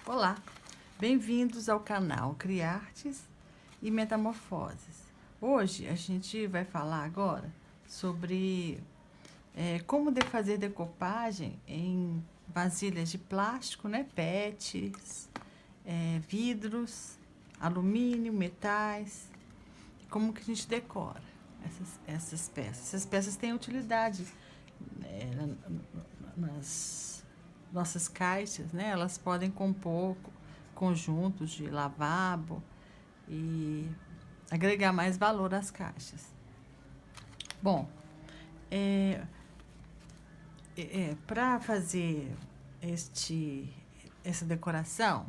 Olá, bem-vindos ao canal Criartes e Metamorfoses. Hoje a gente vai falar agora sobre como fazer decopagem em vasilhas de plástico, né? PETs, vidros, alumínio, metais. Como que a gente decora essas peças? Essas peças têm utilidade nas nossas caixas, né? Elas podem compor conjuntos de lavabo e agregar mais valor às caixas. Bom, para fazer essa decoração,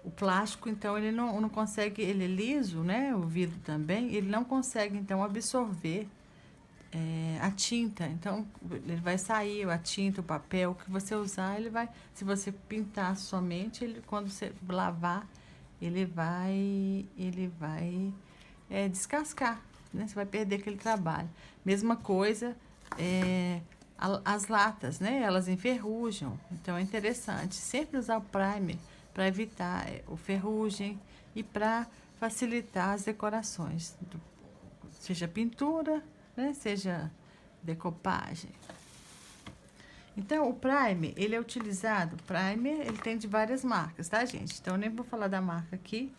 o plástico, então, ele não consegue, ele é liso, né? O vidro também, ele não consegue, então, absorver a tinta. Então, ele vai sair a tinta, o papel que você usar, ele vai, se você pintar somente, ele, quando você lavar, ele vai descascar, né? Você vai perder aquele trabalho. Mesma coisa, as latas, né? Elas enferrujam, então é interessante sempre usar o primer para evitar o ferrugem e para facilitar as decorações, seja pintura, né? Seja decopagem. Então, o primer, ele é utilizado, primer, ele tem de várias marcas, tá, gente? Então, eu nem vou falar da marca aqui.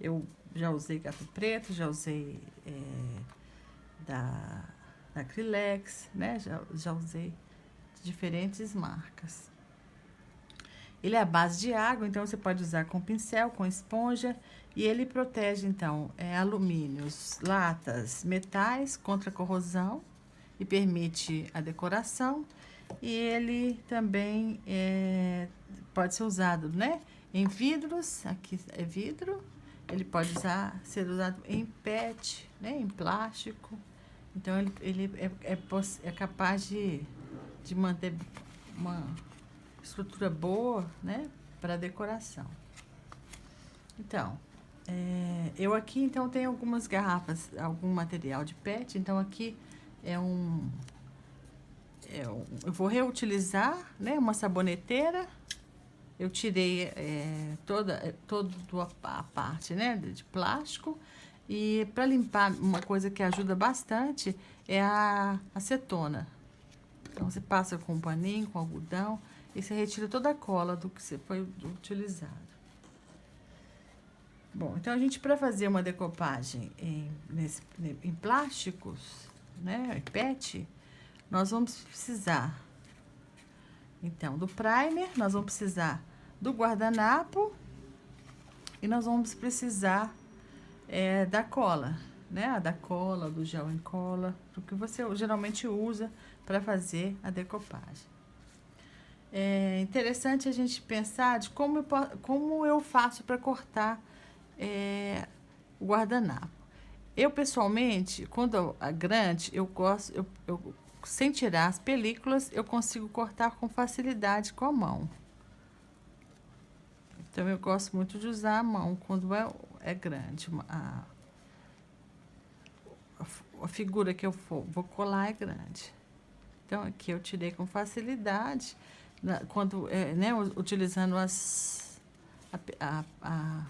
Eu já usei Gato Preto, já usei da Acrylex, né? Já usei de diferentes marcas. Ele é à base de água, então você pode usar com pincel, com esponja, e ele protege, então, alumínios, latas, metais contra corrosão e permite a decoração. E ele também pode ser usado, né, em vidros, aqui é vidro, ele pode ser usado em PET, né, em plástico. Então, ele é capaz de manter uma estrutura boa, né, para decoração. Então, eu aqui então tenho algumas garrafas, algum material de PET. Então aqui eu vou reutilizar, né, uma saboneteira. Eu tirei toda a parte, né, de plástico. E para limpar, uma coisa que ajuda bastante é a acetona. Então você passa com um paninho, com algodão, e você retira toda a cola do que você foi utilizado. Bom, então a gente, para fazer uma decopagem em plásticos, né, PET, nós vamos precisar, então, do primer, nós vamos precisar do guardanapo e nós vamos precisar da cola, né, da cola, do gel em cola, do que você geralmente usa para fazer a decopagem. É interessante a gente pensar de como eu faço para cortar o guardanapo. Eu, pessoalmente, quando é grande, eu gosto, sem tirar as películas, eu consigo cortar com facilidade com a mão. Então, eu gosto muito de usar a mão quando é grande. A figura que eu vou colar é grande. Então, aqui eu tirei com facilidade, quando, né, utilizando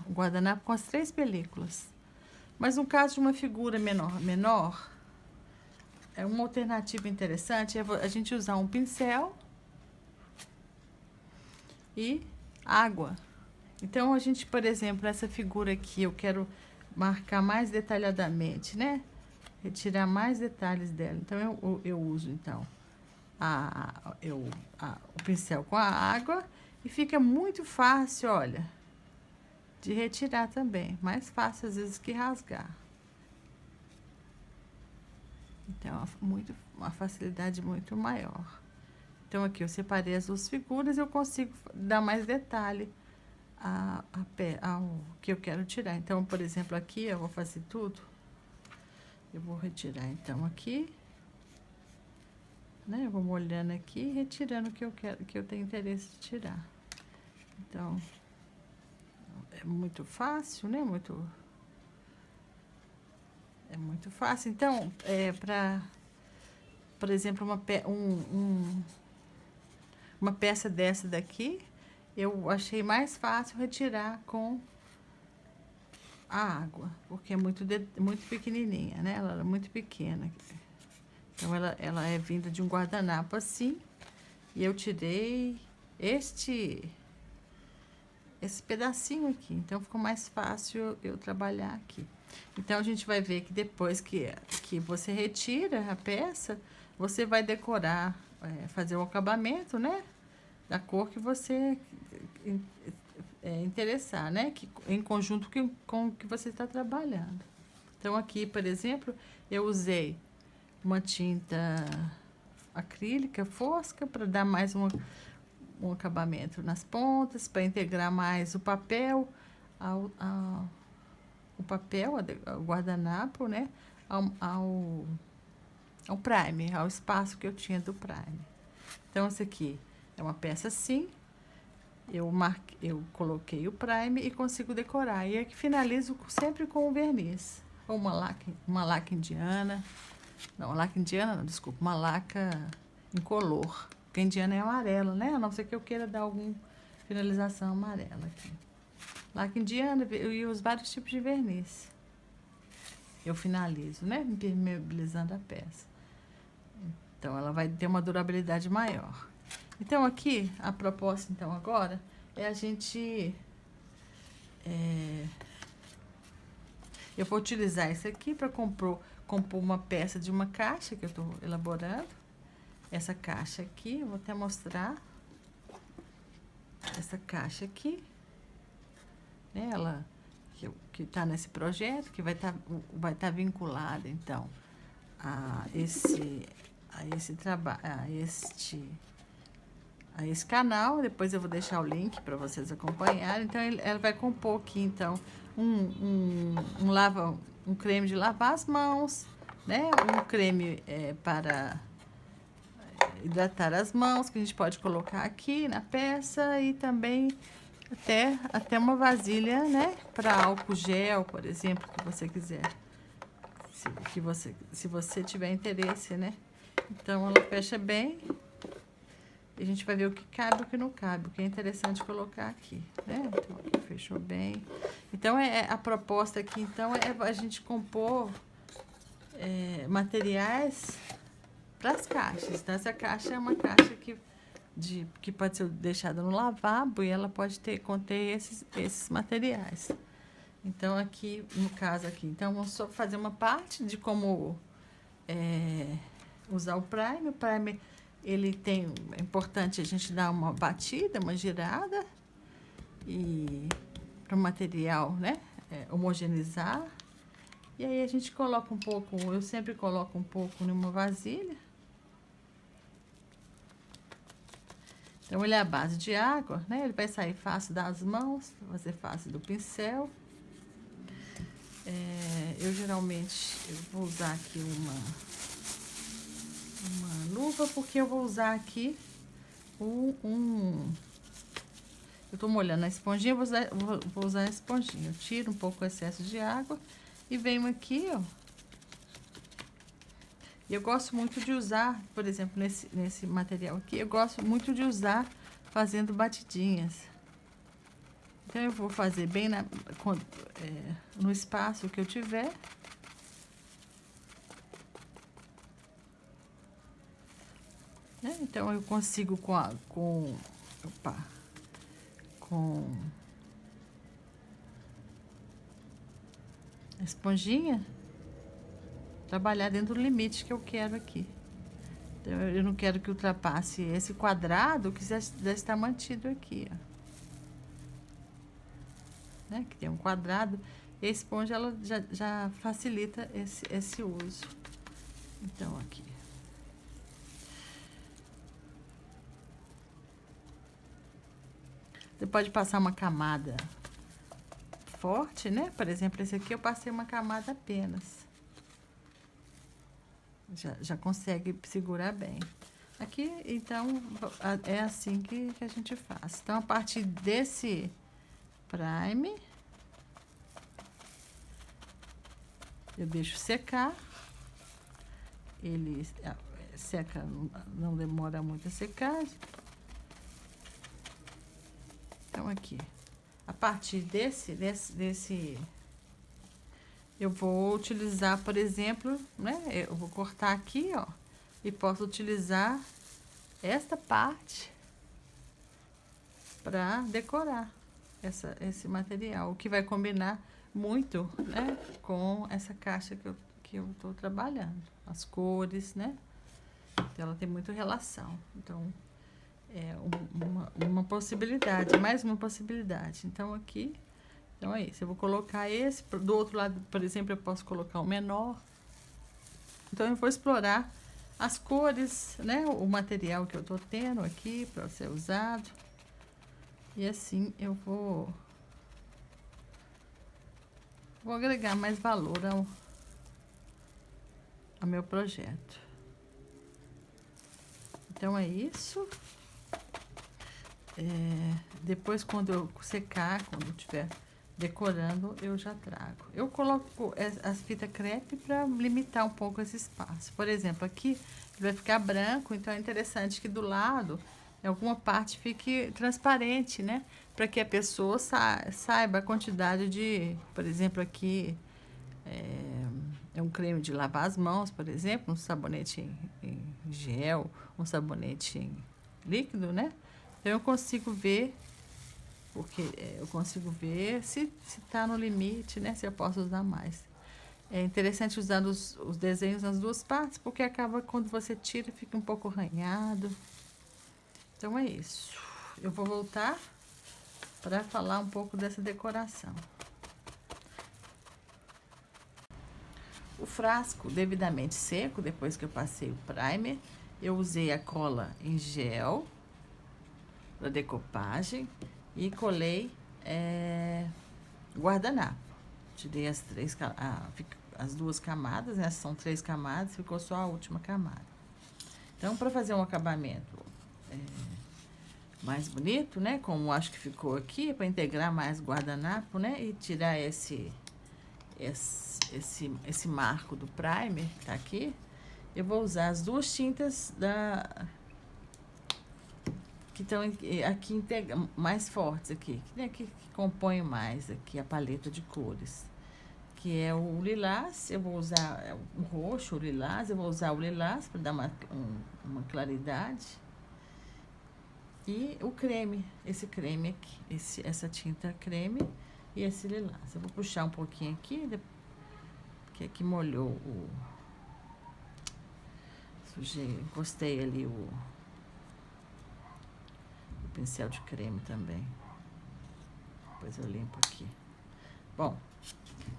o guardanapo com as 3 películas. Mas no caso de uma figura menor, uma alternativa interessante é a gente usar um pincel e água. Então, a gente, por exemplo, essa figura aqui, eu quero marcar mais detalhadamente, né? Retirar mais detalhes dela. Então, eu uso, então, o pincel com a água e fica muito fácil, olha, de retirar também. Mais fácil, às vezes, que rasgar. Então, uma facilidade muito maior. Então, aqui eu separei as 2 figuras e eu consigo dar mais detalhe ao que eu quero tirar. Então, por exemplo, aqui eu vou fazer tudo. Eu vou retirar, então, aqui, né? Eu vou molhando aqui e retirando o que eu quero, que eu tenho interesse de tirar. Então, é muito fácil, né? É muito fácil. Então, por exemplo, uma peça dessa daqui, eu achei mais fácil retirar com a água, porque é muito pequenininha, né? Ela é muito pequena. Então, ela é vinda de um guardanapo assim, e eu tirei esse pedacinho aqui. Então, ficou mais fácil eu trabalhar aqui. Então, a gente vai ver que depois que você retira a peça, você vai decorar, fazer o acabamento, né? Da cor que você interessar, né? Em conjunto com o que você está trabalhando. Então, aqui, por exemplo, eu usei uma tinta acrílica fosca para dar mais um acabamento nas pontas, para integrar mais o papel o papel, o guardanapo, né? Ao primer, ao espaço que eu tinha do primer. Então, esse aqui é uma peça assim, eu coloquei o primer e consigo decorar. E aqui finalizo sempre com o verniz. Ou uma laca indiana. Não, uma laca indiana não, desculpa. Uma laca incolor. Porque a indiana é amarela, né? A não ser que eu queira dar alguma finalização amarela aqui. Laca indiana e os vários tipos de verniz. Eu finalizo, né? Impermeabilizando a peça. Então, ela vai ter uma durabilidade maior. Então, aqui, a proposta, então, agora, é a gente... eu vou utilizar isso aqui para compor uma peça de uma caixa que eu estou elaborando. Essa caixa aqui, eu vou até mostrar. Essa caixa aqui, né? Ela que está nesse projeto, que vai estar vinculada, então, a esse trabalho, a esse canal. Depois eu vou deixar o link para vocês acompanharem. Então, ela vai compor aqui, então, um creme de lavar as mãos, né? Um creme para hidratar as mãos, que a gente pode colocar aqui na peça, e também até uma vasilha, né? Para álcool gel, por exemplo, que você quiser. Se você tiver interesse, né? Então, ela fecha bem. E a gente vai ver o que cabe e o que não cabe, o que é interessante colocar aqui, né? Então, aqui fechou bem. Então, a proposta aqui, então, é a gente compor materiais para as caixas. Então, essa caixa é uma caixa que pode ser deixada no lavabo e ela pode conter esses materiais. Então, aqui, no caso aqui, então, vamos só fazer uma parte de como usar o primer. O primer, é importante a gente dar uma batida, uma girada, e para o material, né, homogeneizar. E aí a gente coloca um pouco, eu sempre coloco um pouco numa vasilha. Então, ele é a base de água, né? Ele vai sair fácil das mãos, vai ser fácil do pincel. Eu geralmente vou usar aqui uma luva, porque eu vou usar aqui eu tô molhando a esponjinha, vou usar a esponjinha. Eu tiro um pouco o excesso de água e venho aqui, ó. Eu gosto muito de usar, por exemplo, nesse material aqui, eu gosto muito de usar fazendo batidinhas. Então, eu vou fazer bem no espaço que eu tiver. Né? Então, eu consigo com a esponjinha trabalhar dentro do limite que eu quero aqui. Então, eu não quero que ultrapasse esse quadrado que já está mantido aqui, ó. Né? Que tem um quadrado. E a esponja, ela já facilita esse uso. Então, aqui. Você pode passar uma camada forte, né? Por exemplo, esse aqui eu passei uma camada apenas. Já consegue segurar bem. Aqui, então, é assim que a gente faz. Então, a partir desse primer, eu deixo secar. Ele seca, não demora muito a secar. Então, aqui, a partir desse eu vou utilizar, por exemplo, né? Eu vou cortar aqui, ó, e posso utilizar esta parte para decorar esse material, o que vai combinar muito, né, com essa caixa que eu tô trabalhando, as cores, né? Então, ela tem muita relação. Então, é uma possibilidade, mais uma possibilidade. Então, aqui, então é isso. Eu vou colocar esse, do outro lado, por exemplo, eu posso colocar o menor. Então, eu vou explorar as cores, né? O material que eu tô tendo aqui para ser usado. E assim eu vou agregar mais valor ao meu projeto. Então, é isso. Depois, quando eu secar, quando eu estiver decorando, eu já trago. Eu coloco as fitas crepe para limitar um pouco esse espaço. Por exemplo, aqui ele vai ficar branco, então é interessante que do lado, em alguma parte, fique transparente, né? Para que a pessoa saiba a quantidade de, por exemplo, aqui é um creme de lavar as mãos, por exemplo, um sabonete em gel, um sabonete em líquido, né? Então, eu consigo ver, porque eu consigo ver se está no limite, né? Se eu posso usar mais. É interessante usar os desenhos nas duas partes, porque acaba, quando você tira, fica um pouco arranhado. Então, é isso. Eu vou voltar para falar um pouco dessa decoração. O frasco devidamente seco, depois que eu passei o primer, eu usei a cola em gel para decopagem e colei guardanapo. Tirei as duas camadas, né? São 3 camadas, ficou só a última camada. Então, para fazer um acabamento mais bonito, né? Como acho que ficou aqui, para integrar mais guardanapo, né? E tirar esse marco do primer que tá aqui. Eu vou usar as duas tintas que estão aqui mais fortes aqui, que compõem mais aqui a paleta de cores, que é o lilás. Eu vou usar o roxo, o lilás. Eu vou usar o lilás para dar uma claridade. E o creme, esse creme aqui, essa tinta creme e esse lilás. Eu vou puxar um pouquinho aqui, porque aqui molhou sujei, encostei ali o pincel de creme também. Depois eu limpo aqui. Bom,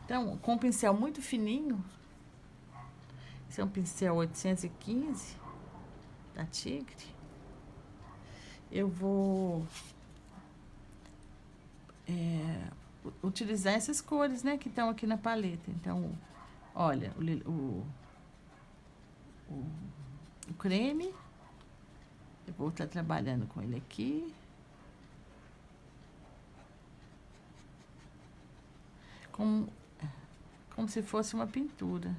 então, com um pincel muito fininho, esse é um pincel 815 da Tigre, eu vou utilizar essas cores, né, que estão aqui na paleta. Então, olha, o creme, eu vou estar trabalhando com ele aqui. Como se fosse uma pintura.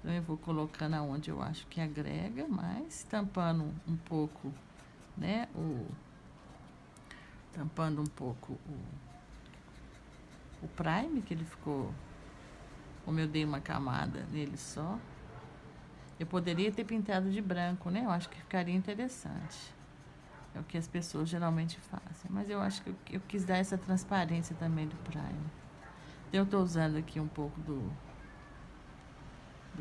Então, eu vou colocando aonde eu acho que agrega mais, tampando um pouco, né, tampando um pouco o primer, que ele ficou, como eu dei uma camada nele só. Eu poderia ter pintado de branco, né? Eu acho que ficaria interessante. É o que as pessoas geralmente fazem. Mas eu acho que eu quis dar essa transparência também do primer. Então, eu tô usando aqui um pouco do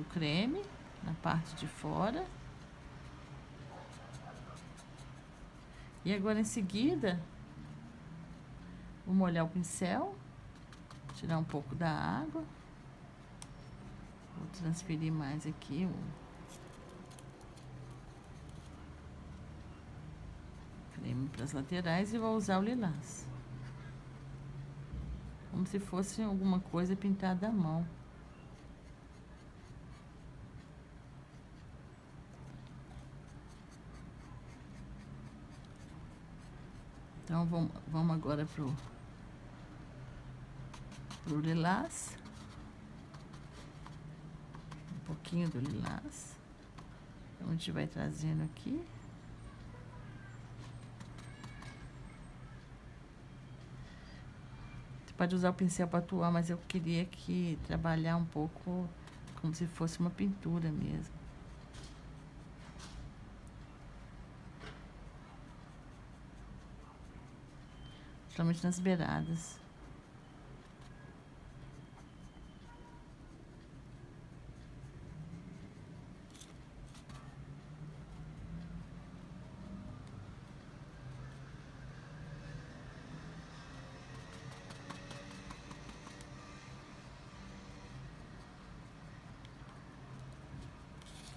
creme na parte de fora. E agora, em seguida, vou molhar o pincel, tirar um pouco da água. Vou transferir mais aqui creme para as laterais e vou usar o lilás. Como se fosse alguma coisa pintada à mão. Então, vamos agora pro lilás. Um pouquinho do lilás. Então, a gente vai trazendo aqui. Você pode usar o pincel para atuar, mas eu queria aqui trabalhar um pouco como se fosse uma pintura mesmo. Principalmente nas beiradas.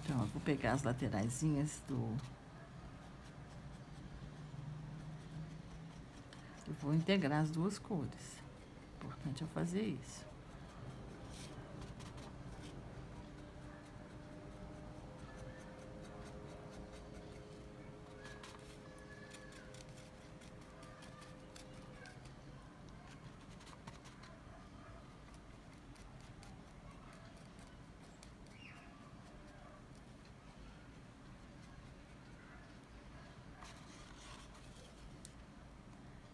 Então, eu vou pegar as lateraisinhas do... Eu vou integrar as duas cores. Importante eu fazer isso.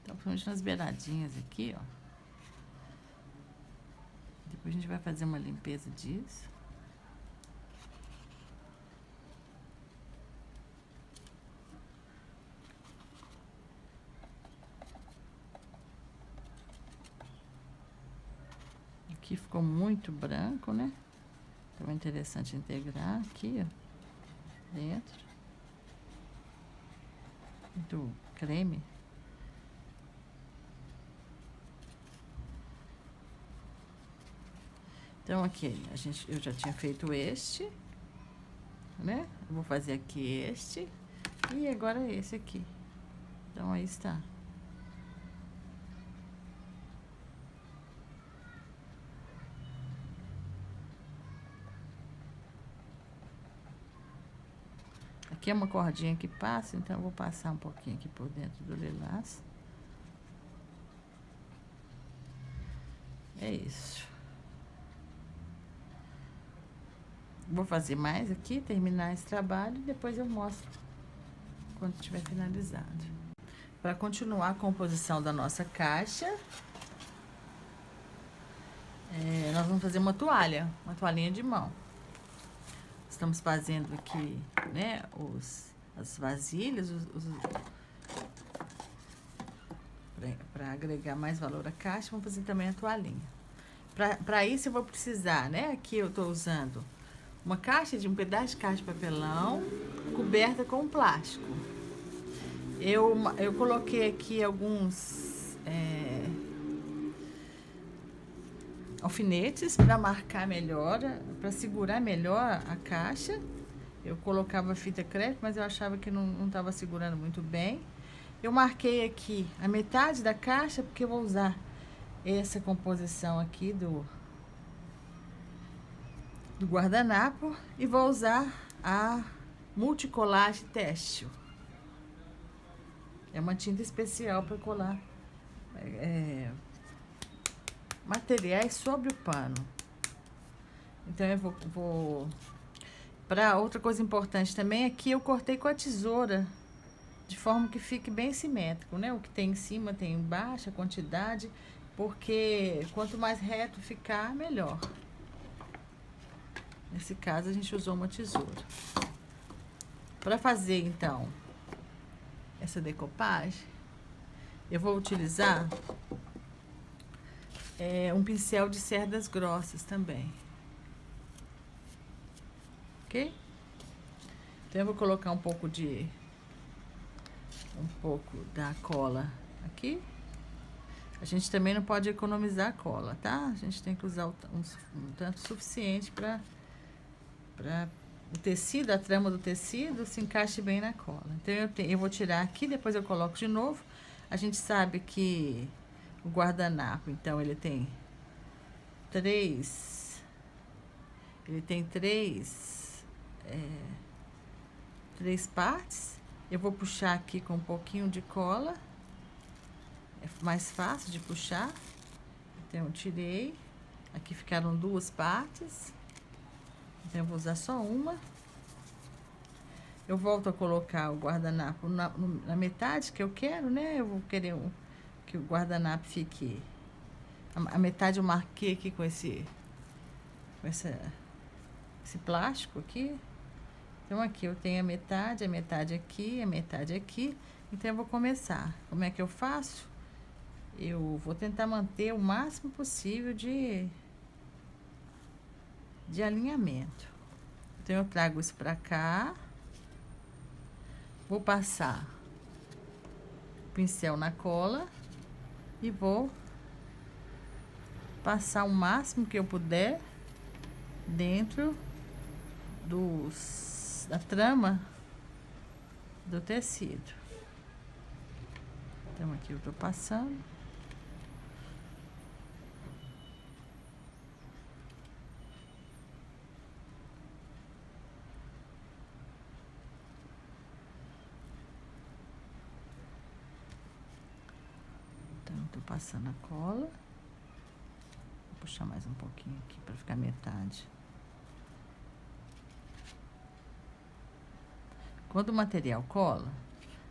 Então, principalmente nas beiradinhas aqui, ó. Depois a gente vai fazer uma limpeza disso. Aqui ficou muito branco, né? Então é interessante integrar aqui, ó, dentro do creme. Então, aqui, eu já tinha feito este, né? Eu vou fazer aqui este e agora esse aqui. Então, aí está. Aqui é uma cordinha que passa, então eu vou passar um pouquinho aqui por dentro do lilás. É isso. Vou fazer mais aqui, terminar esse trabalho e depois eu mostro quando estiver finalizado. Para continuar a composição da nossa caixa, nós vamos fazer uma toalhinha de mão. Estamos fazendo aqui, né, as vasilhas, para agregar mais valor à caixa, vamos fazer também a toalhinha. Para isso eu vou precisar, né, aqui eu estou usando um pedaço de caixa de papelão coberta com plástico. Eu coloquei aqui alguns alfinetes para marcar melhor, para segurar melhor a caixa. Eu colocava fita crepe, mas eu achava que não estava segurando muito bem. Eu marquei aqui a metade da caixa, porque eu vou usar essa composição aqui do guardanapo e vou usar a Multicolage Têxtil. É uma tinta especial para colar materiais sobre o pano. Então eu vou para outra coisa importante também, aqui eu cortei com a tesoura de forma que fique bem simétrico, né? O que tem em cima tem embaixo, a quantidade, porque quanto mais reto ficar, melhor. Nesse caso, a gente usou uma tesoura. Para fazer, então, essa decopagem, eu vou utilizar um pincel de cerdas grossas também. Ok? Então, eu vou colocar um pouco da cola aqui. A gente também não pode economizar a cola, tá? A gente tem que usar um tanto suficiente para o tecido, a trama do tecido se encaixe bem na cola. Então, eu vou tirar aqui, depois eu coloco de novo. A gente sabe que o guardanapo, então, ele tem três partes. Eu vou puxar aqui com um pouquinho de cola. É mais fácil de puxar. Então, eu tirei. Aqui ficaram duas partes. Então, eu vou usar só uma. eu volto a colocar o guardanapo na metade que eu quero, né? Eu vou querer que o guardanapo fique... A metade eu marquei aqui com esse plástico aqui. Então, aqui eu tenho a metade aqui, a metade aqui. Então, eu vou começar. Como é que eu faço? Eu vou tentar manter o máximo possível de alinhamento. Então, eu trago isso pra cá. Vou passar o pincel na cola e vou passar o máximo que eu puder dentro da trama do tecido. Então, aqui eu tô passando. Então, tô passando a cola. Vou puxar mais um pouquinho aqui para ficar metade. Quando o material cola,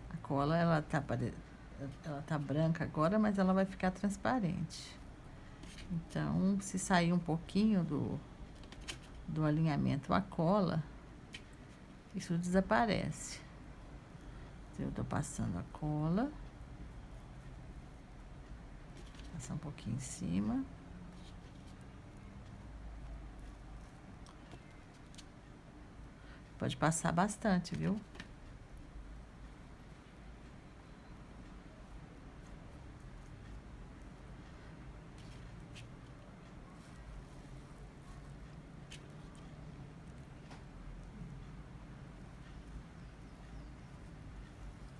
a cola ela tá branca agora, mas ela vai ficar transparente. Então, se sair um pouquinho do alinhamento a cola, isso desaparece. Então, eu tô passando a cola. Passar um pouquinho em cima. Pode passar bastante, viu?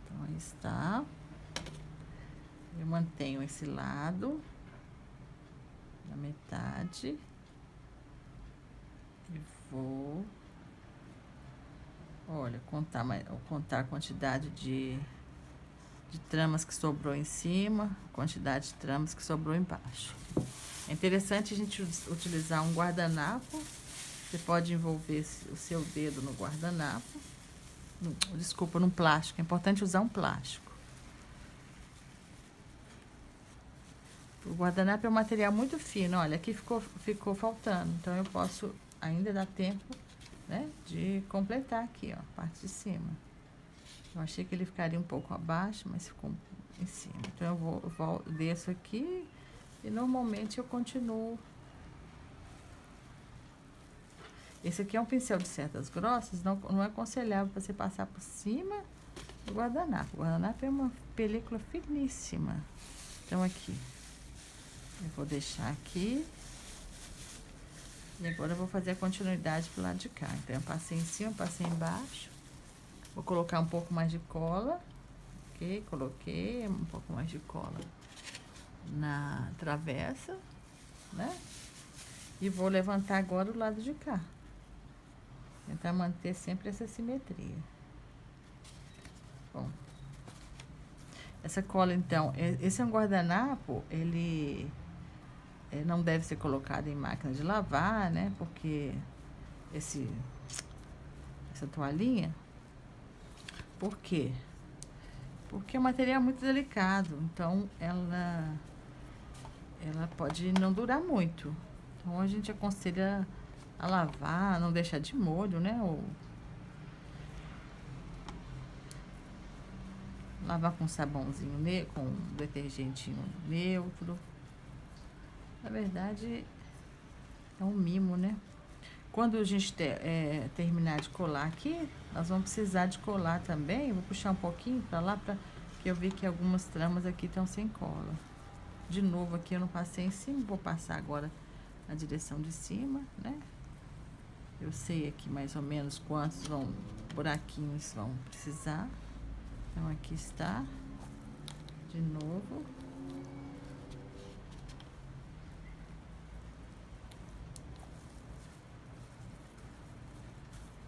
Então, aí está. Eu mantenho esse lado na metade e vou, olha, contar a quantidade de tramas que sobrou em cima, quantidade de tramas que sobrou embaixo. É interessante a gente utilizar um guardanapo. Você pode envolver o seu dedo no guardanapo. Desculpa, num plástico. É importante usar um plástico. O guardanapo é um material muito fino. Olha, aqui ficou faltando. Então, eu posso ainda dar tempo, né, de completar aqui, ó, a parte de cima. Eu achei que ele ficaria um pouco abaixo, mas ficou em cima. Então, eu desço aqui e normalmente eu continuo. Esse aqui é um pincel de cerdas grossas, não é aconselhável você passar por cima do guardanapo. O guardanapo é uma película finíssima. Então, aqui, eu vou deixar aqui. E agora eu vou fazer a continuidade pro lado de cá. Então, eu passei em cima, passei embaixo. Vou colocar um pouco mais de cola. Ok? Coloquei um pouco mais de cola na travessa, né? E vou levantar agora o lado de cá. Tentar manter sempre essa simetria. Bom. Essa cola, então, esse é um guardanapo, ele não deve ser colocado em máquina de lavar, né? Porque essa toalhinha, por quê? Porque é um material muito delicado, então ela pode não durar muito. Então a gente aconselha a lavar, não deixar de molho, né? Ou lavar com sabãozinho, com detergentinho neutro. Na verdade, é um mimo, né? Quando a gente terminar de colar aqui, nós vamos precisar de colar também. Vou puxar um pouquinho pra lá, que eu vi que algumas tramas aqui estão sem cola. De novo, aqui eu não passei em cima, vou passar agora na direção de cima, né? Eu sei aqui mais ou menos quantos buraquinhos vão precisar. Então, aqui está. De novo.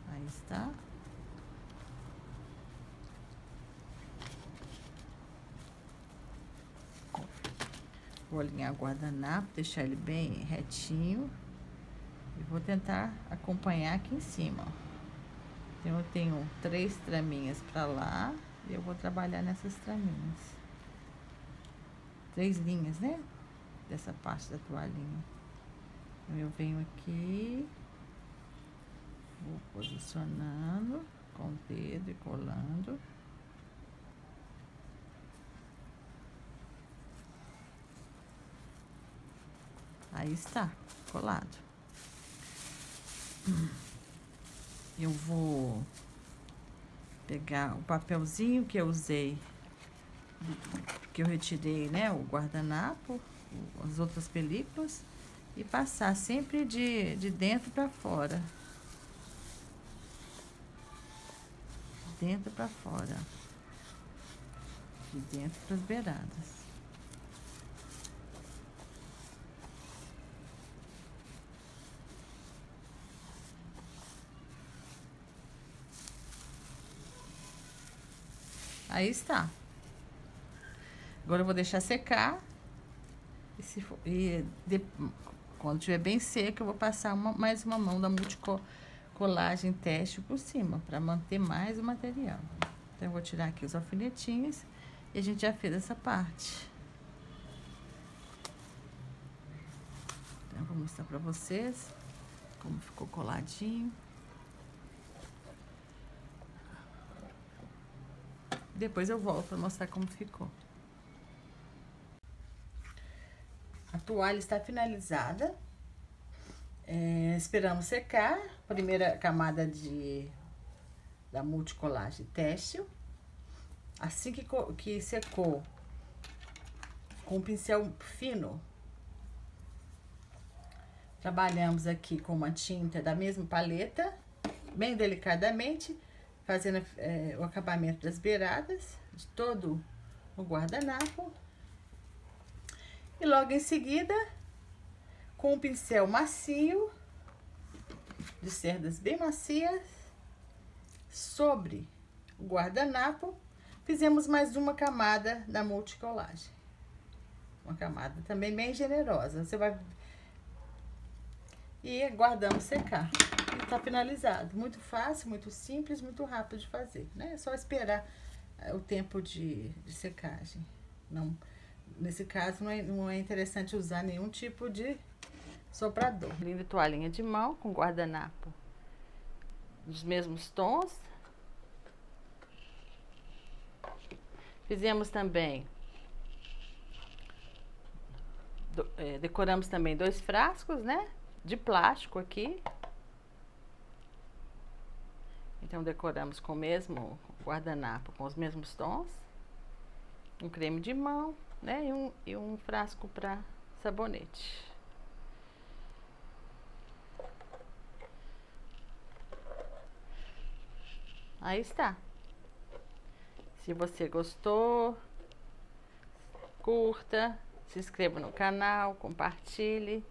Aí está. Vou alinhar o guardanapo, deixar ele bem retinho. E vou tentar acompanhar aqui em cima, ó. Então, eu tenho 3 traminhas pra lá e eu vou trabalhar nessas traminhas. 3 linhas, né? Dessa parte da toalhinha. Então, eu venho aqui, vou posicionando com o dedo e colando. Aí está, colado. Eu vou pegar o papelzinho que eu usei, que eu retirei, né, o guardanapo, as outras películas, e passar sempre de dentro para fora. De dentro para fora. De dentro para as beiradas. Aí está. Agora eu vou deixar secar. Quando estiver bem seco, eu vou passar mais uma mão da Multicolagem Teste por cima, para manter mais o material. Então, eu vou tirar aqui os alfinetinhos e a gente já fez essa parte. Então, eu vou mostrar para vocês como ficou coladinho. Depois eu volto para mostrar como ficou. A toalha está finalizada. Esperamos secar. Primeira camada da Multicolagem Têxtil. Assim que secou, com um pincel fino, trabalhamos aqui com uma tinta da mesma paleta, bem delicadamente, fazendo o acabamento das beiradas de todo o guardanapo. E logo em seguida, com um pincel macio, de cerdas bem macias, sobre o guardanapo, fizemos mais uma camada da Multicolagem. Uma camada também bem generosa. Você vai... E aguardamos secar. E tá finalizado. Muito fácil, muito simples, muito rápido de fazer, né? É só esperar o tempo de secagem. Não, nesse caso, não é interessante usar nenhum tipo de soprador. Linda toalhinha de mão com guardanapo dos mesmos tons. Fizemos também, decoramos também 2 frascos, né? De plástico aqui. Então, decoramos com o mesmo guardanapo, com os mesmos tons. Um creme de mão, né? E um frasco para sabonete. Aí está. Se você gostou, curta, se inscreva no canal, compartilhe.